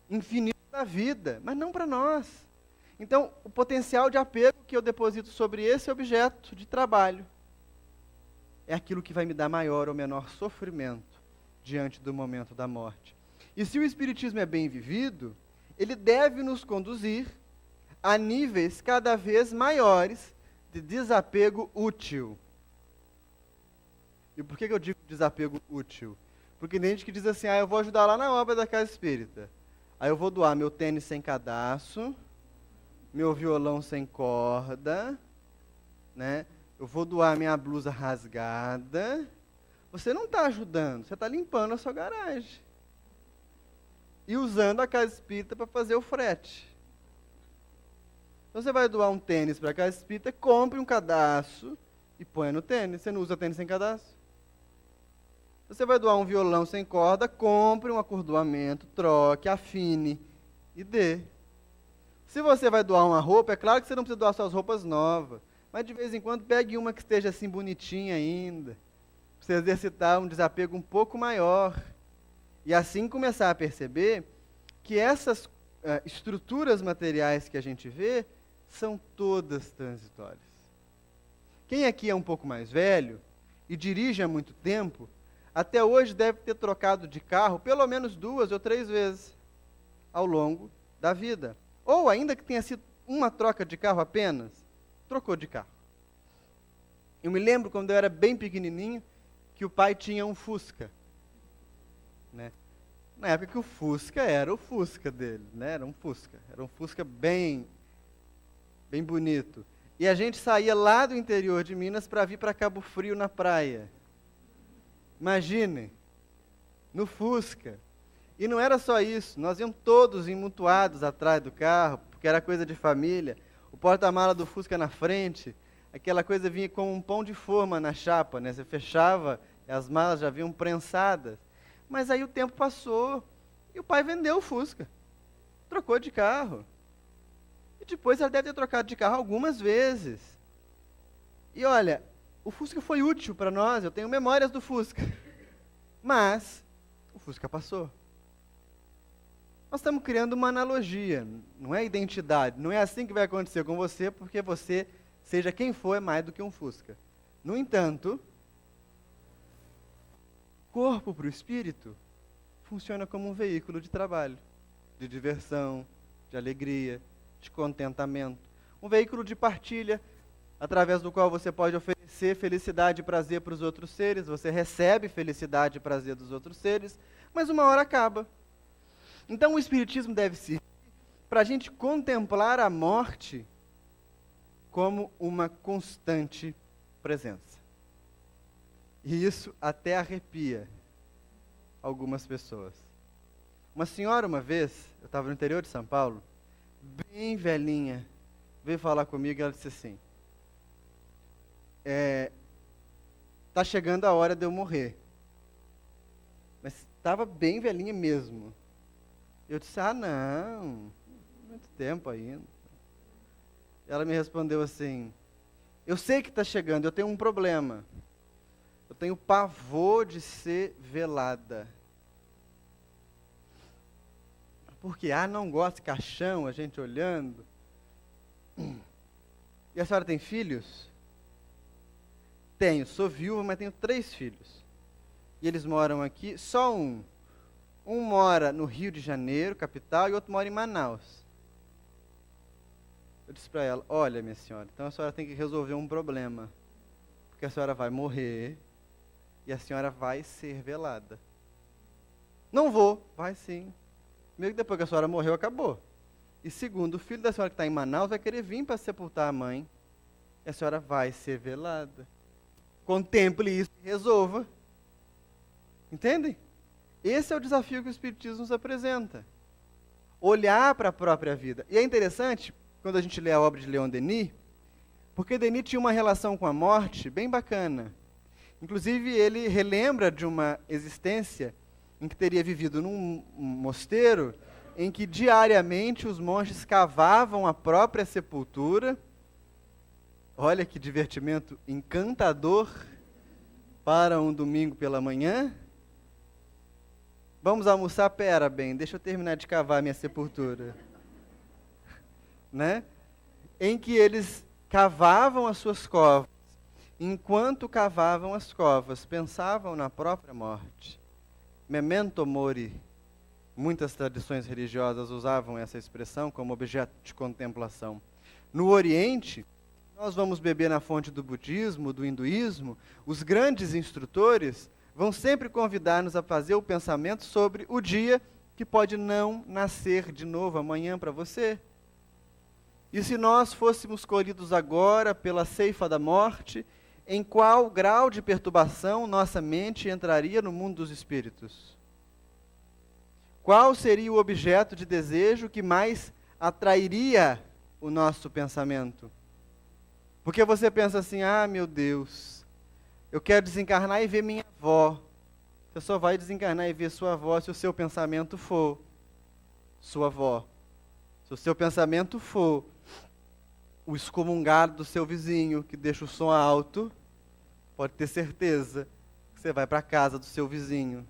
infinito da vida, mas não para nós. Então, o potencial de apego que eu deposito sobre esse objeto de trabalho é aquilo que vai me dar maior ou menor sofrimento diante do momento da morte. E se o Espiritismo é bem vivido, ele deve nos conduzir a níveis cada vez maiores de desapego útil. E por que eu digo desapego útil? Porque tem gente que diz assim, eu vou ajudar lá na obra da Casa Espírita. Aí eu vou doar meu tênis sem cadastro, meu violão sem corda, né? Eu vou doar minha blusa rasgada. Você não está ajudando, você está limpando a sua garagem. E usando a Casa Espírita para fazer o frete. Então você vai doar um tênis para a Casa Espírita, compre um cadastro e ponha no tênis. Você não usa tênis sem cadastro. Se você vai doar um violão sem corda, compre um acordoamento, troque, afine e dê. Se você vai doar uma roupa, é claro que você não precisa doar suas roupas novas, mas de vez em quando pegue uma que esteja assim bonitinha ainda, para você exercitar um desapego um pouco maior. E assim começar a perceber que essas estruturas materiais que a gente vê são todas transitórias. Quem aqui é um pouco mais velho e dirige há muito tempo, até hoje deve ter trocado de carro pelo menos 2 ou 3 vezes ao longo da vida. Ou ainda que tenha sido uma troca de carro apenas, trocou de carro. Eu me lembro quando eu era bem pequenininho, que o pai tinha um Fusca. Né? Na época que o Fusca era o Fusca dele, né? Era um Fusca bem bonito. E a gente saía lá do interior de Minas para vir para Cabo Frio na praia. Imaginem, no Fusca. E não era só isso, nós íamos todos emutuados atrás do carro, porque era coisa de família. O porta-mala do Fusca na frente, aquela coisa vinha com um pão de forma na chapa, né? Você fechava, as malas já vinham prensadas. Mas aí o tempo passou e o pai vendeu o Fusca, trocou de carro. E depois ela deve ter trocado de carro algumas vezes. E olha, o Fusca foi útil para nós, eu tenho memórias do Fusca. Mas o Fusca passou. Nós estamos criando uma analogia, não é identidade, não é assim que vai acontecer com você, porque você, seja quem for, é mais do que um Fusca. No entanto, corpo para o espírito funciona como um veículo de trabalho, de diversão, de alegria, de contentamento. Um veículo de partilha, através do qual você pode oferecer felicidade e prazer para os outros seres, você recebe felicidade e prazer dos outros seres, mas uma hora acaba. Então o Espiritismo deve servir para a gente contemplar a morte como uma constante presença. E isso até arrepia algumas pessoas. Uma senhora, uma vez, eu estava no interior de São Paulo, bem velhinha, veio falar comigo e ela disse assim, está chegando a hora de eu morrer. Mas estava bem velhinha mesmo. Eu disse, não, muito tempo ainda. Ela me respondeu assim, eu sei que está chegando, eu tenho um problema. Eu tenho pavor de ser velada. Porque, não gosto de caixão, a gente olhando. E a senhora tem filhos? Tenho, sou viúva, mas tenho 3 filhos. E eles moram aqui, só um. Um mora no Rio de Janeiro, capital, e outro mora em Manaus. Eu disse para ela, olha, minha senhora, então a senhora tem que resolver um problema. Porque a senhora vai morrer e a senhora vai ser velada. Não vou, vai sim. Primeiro que depois que a senhora morreu, acabou. E segundo, o filho da senhora que está em Manaus vai querer vir para sepultar a mãe. E a senhora vai ser velada. Contemple isso e resolva. Entendem? Esse é o desafio que o Espiritismo nos apresenta. Olhar para a própria vida. E é interessante, quando a gente lê a obra de Leon Denis, porque Denis tinha uma relação com a morte bem bacana. Inclusive, ele relembra de uma existência em que teria vivido num mosteiro, em que diariamente os monges cavavam a própria sepultura. Olha que divertimento encantador para um domingo pela manhã. Vamos almoçar? Pera, bem, deixa eu terminar de cavar minha sepultura. Né? Em que eles cavavam as suas covas. Enquanto cavavam as covas, pensavam na própria morte. Memento mori. Muitas tradições religiosas usavam essa expressão como objeto de contemplação. No Oriente, nós vamos beber na fonte do budismo, do hinduísmo, os grandes instrutores vão sempre convidar-nos a fazer o pensamento sobre o dia que pode não nascer de novo amanhã para você. E se nós fôssemos colhidos agora pela ceifa da morte, em qual grau de perturbação nossa mente entraria no mundo dos espíritos? Qual seria o objeto de desejo que mais atrairia o nosso pensamento? Porque você pensa assim, ah, meu Deus, eu quero desencarnar e ver minha avó. Você só vai desencarnar e ver sua avó se o seu pensamento for sua avó. Se o seu pensamento for o excomungado do seu vizinho, que deixa o som alto, pode ter certeza que você vai para a casa do seu vizinho,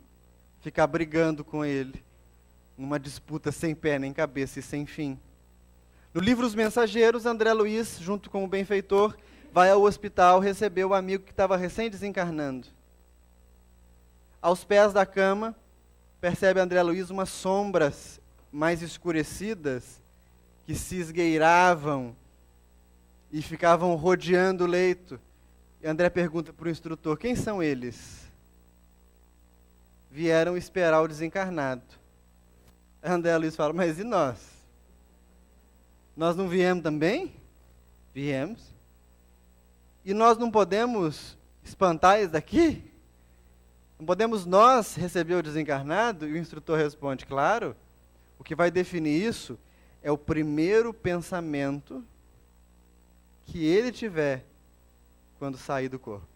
ficar brigando com ele, numa disputa sem pé nem cabeça e sem fim. No livro Os Mensageiros, André Luiz, junto com o benfeitor, vai ao hospital receber o amigo que estava recém-desencarnando. Aos pés da cama, percebe André Luiz umas sombras mais escurecidas que se esgueiravam e ficavam rodeando o leito. E André pergunta para o instrutor, quem são eles? Vieram esperar o desencarnado. André Luiz fala, mas e nós? Nós não viemos também? Viemos. E nós não podemos espantar eles daqui? Não podemos nós receber o desencarnado? E o instrutor responde, claro, o que vai definir isso é o primeiro pensamento que ele tiver quando sair do corpo.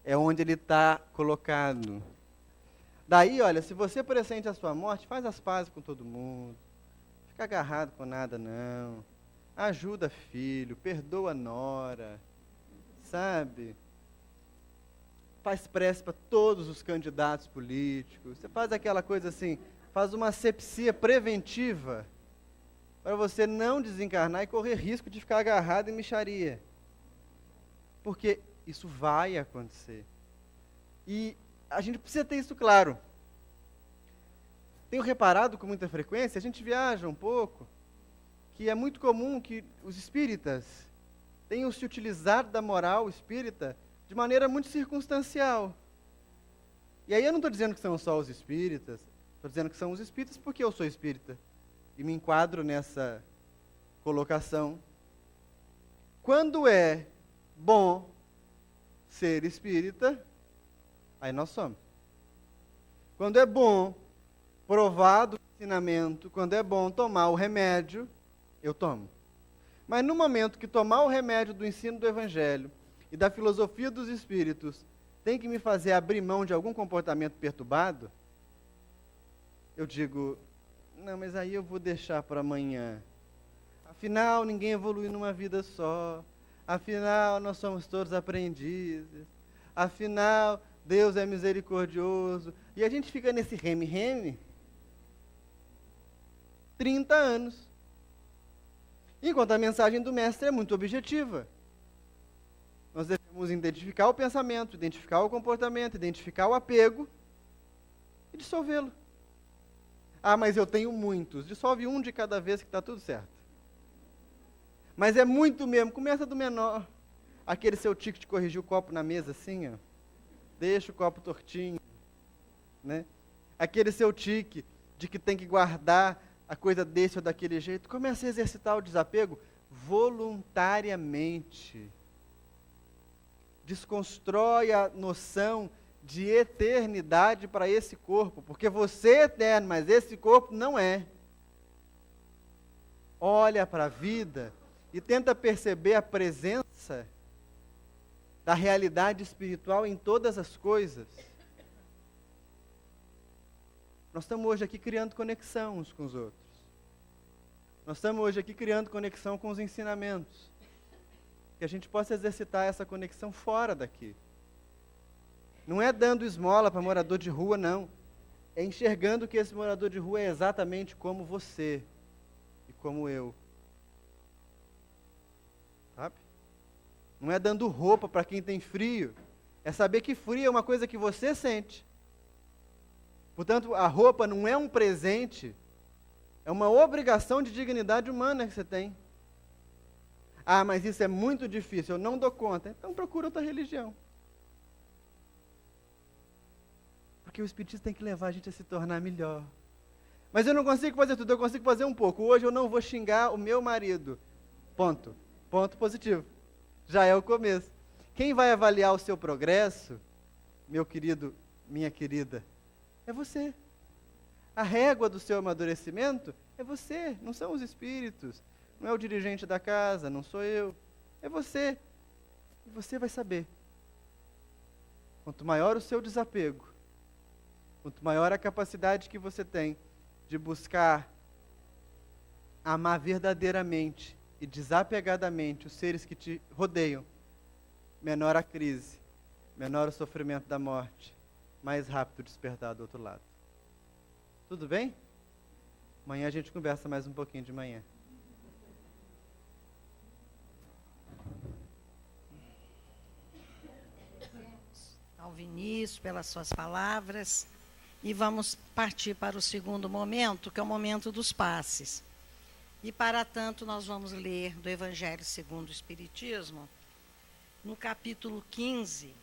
É onde ele está colocado. Daí, olha, se você pressente a sua morte, faz as pazes com todo mundo. Fica agarrado com nada, não. Ajuda filho, perdoa nora, sabe? Faz prece para todos os candidatos políticos. Você faz aquela coisa assim, faz uma asepsia preventiva para você não desencarnar e correr risco de ficar agarrado em mixaria. Porque isso vai acontecer. E a gente precisa ter isso claro. Tenho reparado com muita frequência, a gente viaja um pouco, que é muito comum que os espíritas tenham se utilizado da moral espírita de maneira muito circunstancial. E aí eu não estou dizendo que são só os espíritas, estou dizendo que são os espíritas porque eu sou espírita. E me enquadro nessa colocação. Quando é bom ser espírita, aí nós somos. Quando é bom provar do ensinamento, quando é bom tomar o remédio, eu tomo. Mas no momento que tomar o remédio do ensino do Evangelho e da filosofia dos espíritos tem que me fazer abrir mão de algum comportamento perturbado, eu digo, não, mas aí eu vou deixar para amanhã. Afinal, ninguém evolui numa vida só. Afinal, nós somos todos aprendizes. Afinal, Deus é misericordioso. E a gente fica nesse reme-reme 30 anos. Enquanto a mensagem do Mestre é muito objetiva. Nós devemos identificar o pensamento, identificar o comportamento, identificar o apego e dissolvê-lo. Ah, mas eu tenho muitos. Dissolve um de cada vez que está tudo certo. Mas é muito mesmo. Começa do menor. Aquele seu tico de corrigir o copo na mesa assim, ó. Deixa o copo tortinho. Né? Aquele seu tique de que tem que guardar a coisa desse ou daquele jeito. Comece a exercitar o desapego voluntariamente. Desconstrói a noção de eternidade para esse corpo, porque você é eterno, mas esse corpo não é. Olha para a vida e tenta perceber a presença da realidade espiritual em todas as coisas. Nós estamos hoje aqui criando conexão uns com os outros. Nós estamos hoje aqui criando conexão com os ensinamentos. Que a gente possa exercitar essa conexão fora daqui. Não é dando esmola para morador de rua, não. É enxergando que esse morador de rua é exatamente como você e como eu. Sabe? Não é dando roupa para quem tem frio. É saber que frio é uma coisa que você sente. Portanto, a roupa não é um presente, é uma obrigação de dignidade humana que você tem. Ah, mas isso é muito difícil, eu não dou conta. Então procura outra religião. Porque o Espiritismo tem que levar a gente a se tornar melhor. Mas eu não consigo fazer tudo, eu consigo fazer um pouco. Hoje eu não vou xingar o meu marido. Ponto. Ponto positivo. Já é o começo. Quem vai avaliar o seu progresso, meu querido, minha querida, é você. A régua do seu amadurecimento é você, não são os espíritos. Não é o dirigente da casa, não sou eu. É você. E você vai saber. Quanto maior o seu desapego, quanto maior a capacidade que você tem de buscar amar verdadeiramente e desapegadamente os seres que te rodeiam, menor a crise, menor o sofrimento da morte, mais rápido despertar do outro lado. Tudo bem? Amanhã a gente conversa mais um pouquinho de manhã. Ao Vinícius, pelas suas palavras. E vamos partir para o segundo momento, que é o momento dos passes. E para tanto, nós vamos ler do Evangelho segundo o Espiritismo, no capítulo 15,